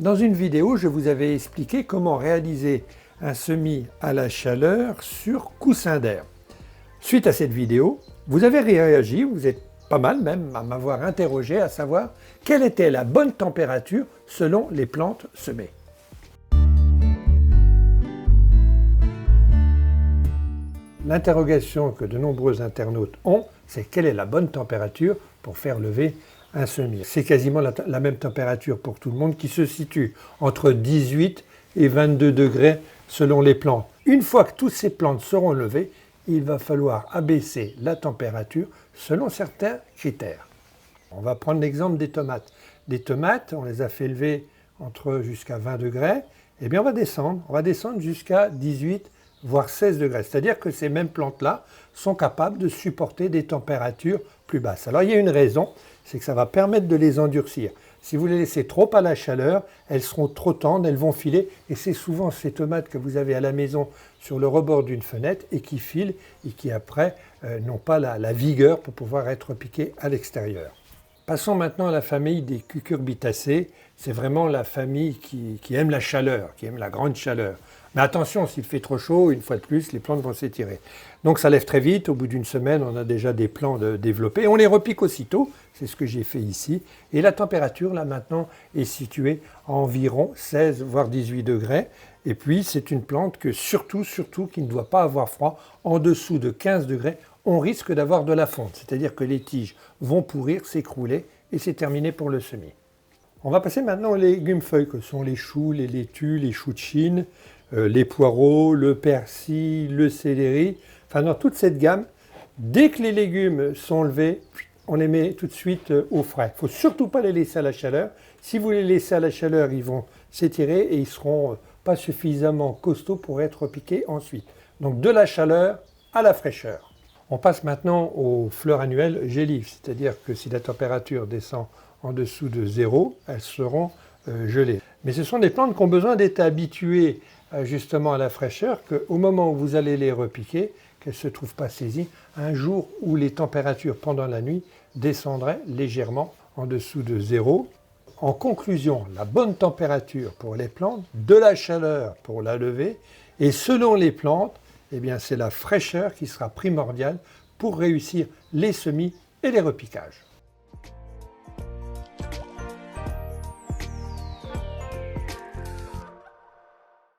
Dans une vidéo, je vous avais expliqué comment réaliser un semis à la chaleur sur coussin d'air. Suite à cette vidéo, vous avez réagi, vous êtes pas mal même à m'avoir interrogé à savoir quelle était la bonne température selon les plantes semées. L'interrogation que de nombreux internautes ont, c'est quelle est la bonne température pour faire lever un semis. C'est quasiment la même température pour tout le monde qui se situe entre 18 et 22 degrés selon les plantes. Une fois que toutes ces plantes seront levées, il va falloir abaisser la température selon certains critères. On va prendre l'exemple des tomates. Des tomates, on les a fait lever jusqu'à 20 degrés, et bien on va descendre jusqu'à 18 voire 16 degrés. C'est-à-dire que ces mêmes plantes-là sont capables de supporter des températures plus basses. Alors il y a une raison, c'est que ça va permettre de les endurcir. Si vous les laissez trop à la chaleur, elles seront trop tendres, elles vont filer, et c'est souvent ces tomates que vous avez à la maison sur le rebord d'une fenêtre et qui filent et qui après n'ont pas la vigueur pour pouvoir être piquées à l'extérieur. Passons maintenant à la famille des cucurbitacées. C'est vraiment la famille qui aime la chaleur, qui aime la grande chaleur. Mais attention, s'il fait trop chaud, une fois de plus, les plantes vont s'étirer. Donc ça lève très vite, au bout d'une semaine, on a déjà des plants développés. On les repique aussitôt, c'est ce que j'ai fait ici. Et la température, là maintenant, est située à environ 16 voire 18 degrés. Et puis c'est une plante que surtout, qui ne doit pas avoir froid. En dessous de 15 degrés, on risque d'avoir de la fonte. C'est-à-dire que les tiges vont pourrir, s'écrouler, et c'est terminé pour le semis. On va passer maintenant aux légumes-feuilles, que sont les choux, les laitues, les choux de Chine, les poireaux, le persil, le céleri. Enfin, dans toute cette gamme, dès que les légumes sont levés, on les met tout de suite au frais. Il ne faut surtout pas les laisser à la chaleur. Si vous les laissez à la chaleur, ils vont s'étirer et ils ne seront pas suffisamment costauds pour être piqués ensuite. Donc de la chaleur à la fraîcheur. On passe maintenant aux fleurs annuelles gélives, c'est-à-dire que si la température descend en dessous de 0, elles seront gelées. Mais ce sont des plantes qui ont besoin d'être habituées justement à la fraîcheur, qu'au moment où vous allez les repiquer, qu'elles ne se trouvent pas saisies, un jour où les températures pendant la nuit descendraient légèrement en dessous de 0. En conclusion, la bonne température pour les plantes, de la chaleur pour la levée, et selon les plantes, eh bien c'est la fraîcheur qui sera primordiale pour réussir les semis et les repiquages.